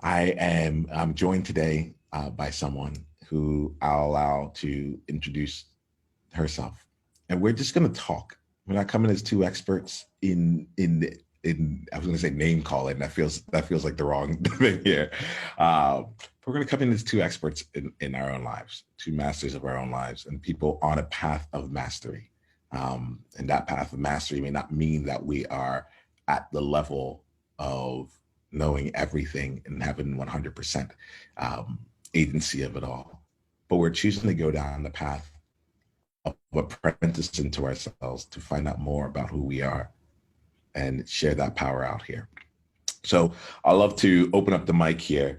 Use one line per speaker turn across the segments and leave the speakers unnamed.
I'm joined today by someone who I'll allow to introduce herself, and we're just going to talk. We're not coming as two experts in. I was going to say name calling. That feels like the wrong thing here. We're going to come in as two experts in our own lives, two masters of our own lives, and people on a path of mastery. And that path of mastery may not mean that we are at the level of knowing everything and having 100% agency of it all. But we're choosing to go down the path of apprenticing to ourselves to find out more about who we are and share that power out here. So I'd love to open up the mic here.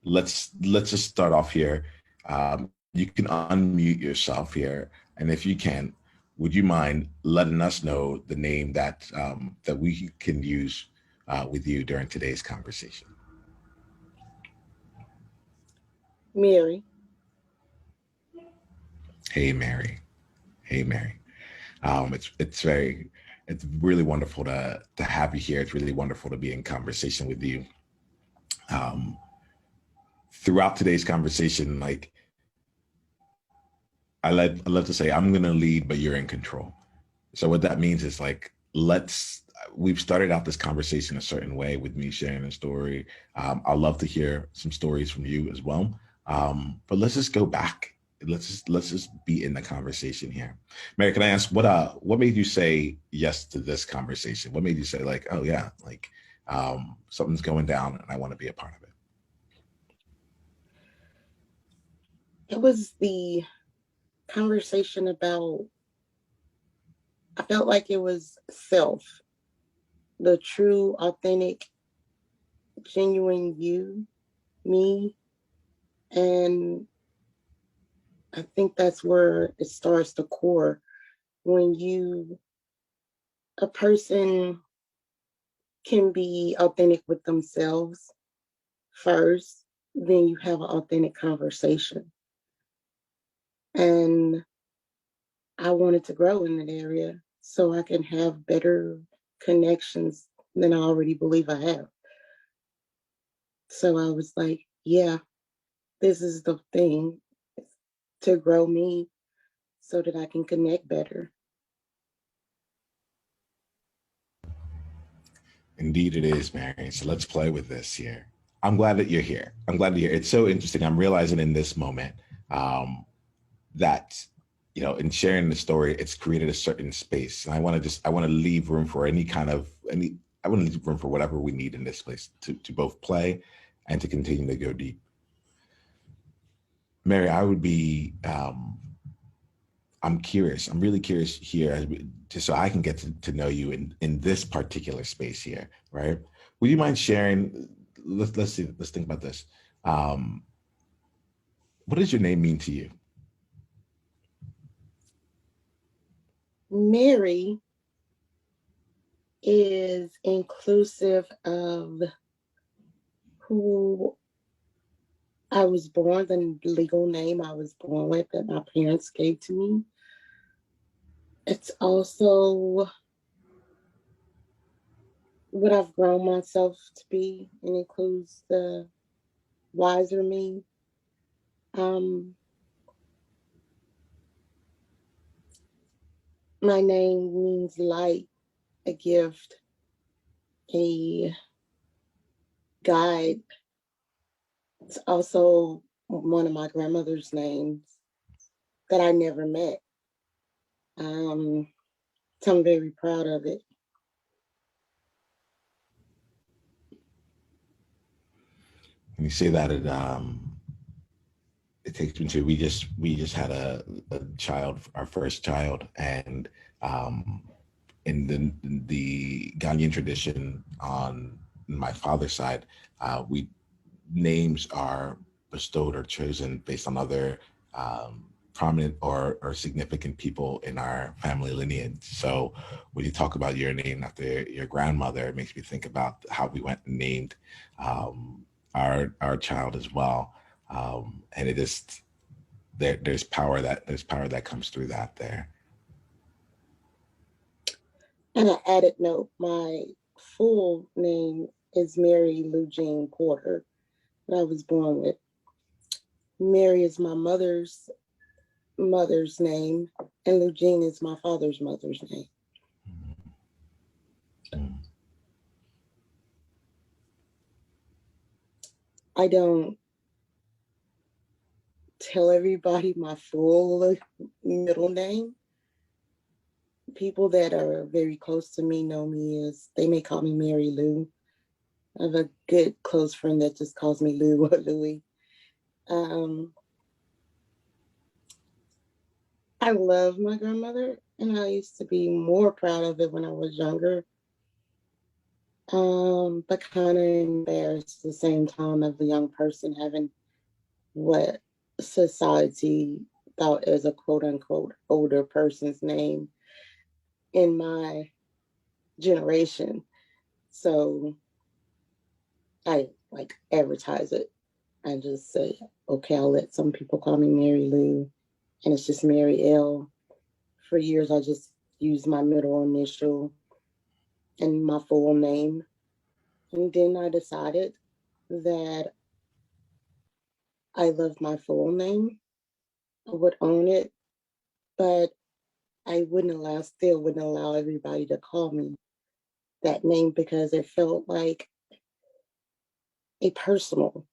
Let's just start off here. You can unmute yourself here, and if you can, would you mind letting us know the name that we can use with you during today's conversation?
Mary.
Hey, Mary. Hey, Mary. It's really wonderful to have you here. It's really wonderful to be in conversation with you. Throughout today's conversation, like I love to say, I'm gonna lead, but you're in control. So what that means is like we've started out this conversation a certain way with me sharing a story. I'd love to hear some stories from you as well. But let's just go back. Let's just be in the conversation here. Mary, can I ask what made you say yes to this conversation? What made you say like, oh yeah, like something's going down and I want to be a part of it?
It was the conversation about, I felt like it was self, the true, authentic, genuine you, me. And I think that's where it starts to core. When a person can be authentic with themselves first, then you have an authentic conversation. And I wanted to grow in that area so I can have better connections than I already believe I have. So I was like, yeah, this is the thing, to grow me so that I can connect better.
Indeed, it is, Mary. So let's play with this here. I'm glad that you're here. I'm glad that you're here. It's so interesting. I'm realizing in this moment um, that in sharing the story, it's created a certain space, and I want to leave room for any. I want to leave room for whatever we need in this place to both play and to continue to go deep. Mary, I'm curious. I'm really curious here, just so I can get to know you in this particular space here, right? Would you mind sharing? Let's see. Let's think about this. Um, what does your name mean to you?
Mary is inclusive of who I was born, the legal name I was born with that my parents gave to me. It's also what I've grown myself to be, and includes the wiser me. Um, my name means light, a gift, a guide. It's also one of my grandmother's names that I never met. So I'm very proud of it.
When you say that, it takes me to we just had a child, our first child, and um, in the Ghanaian tradition on my father's side, we names are bestowed or chosen based on other prominent or significant people in our family lineage. So when you talk about your name after your grandmother, it makes me think about how we went and named um, our child as well. And it is there's power that comes through that there.
And an added note, my full name is Mary Lou Jean Porter that I was born with. Mary is my mother's name, and Lou Jean is my father's mother's name. I don't tell everybody my full middle name. People that are very close to me know me as, they may call me Mary Lou. I have a good close friend that just calls me Lou or Louie. I love my grandmother, and I used to be more proud of it when I was younger. But kind of embarrassed at the same time of a young person having what society thought as a quote unquote older person's name in my generation. So I like advertise it. I just say, okay, I'll let some people call me Mary Lou, and it's just Mary L. For years, I just used my middle initial and my full name. And then I decided that I love my full name. I would own it, but I still wouldn't allow everybody to call me that name because it felt like a personal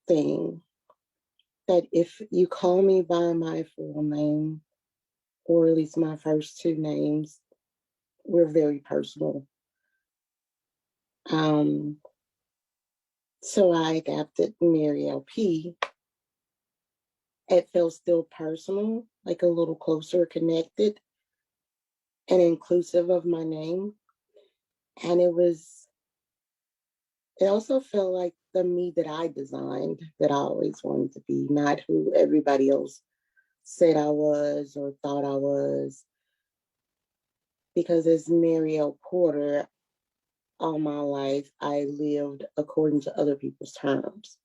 thing. That if you call me by my full name, or at least my first two names, we're very personal. So I adapted Mary LP. It felt still personal, like a little closer connected and inclusive of my name. And it also felt like the me that I designed, that I always wanted to be, not who everybody else said I was or thought I was. Because as Mary L. Porter, all my life, I lived according to other people's terms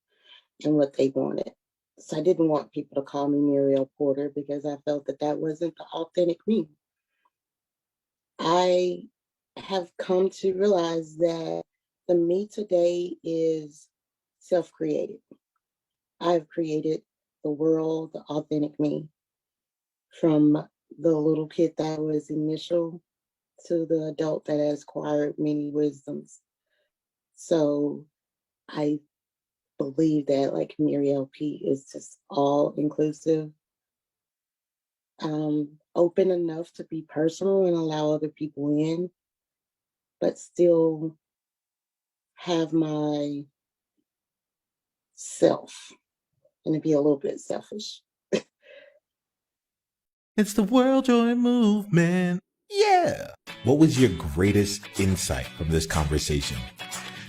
and what they wanted. So I didn't want people to call me Mary L. Porter because I felt that that wasn't the authentic me. I have come to realize that the me today is self-created. I've created the world, the authentic me, from the little kid that was initial to the adult that has acquired many wisdoms. So I believe that like Mary LP is just all inclusive, open enough to be personal and allow other people in, but still have my self and to be a little bit selfish.
It's the World Joy Movement. Yeah. What was your greatest insight from this conversation?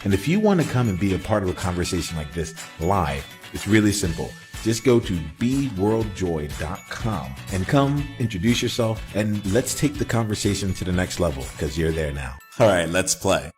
And if you want to come and be a part of a conversation like this live, it's really simple. Just go to beworldjoy.com and come introduce yourself, and let's take the conversation to the next level because you're there now.
All right, let's play.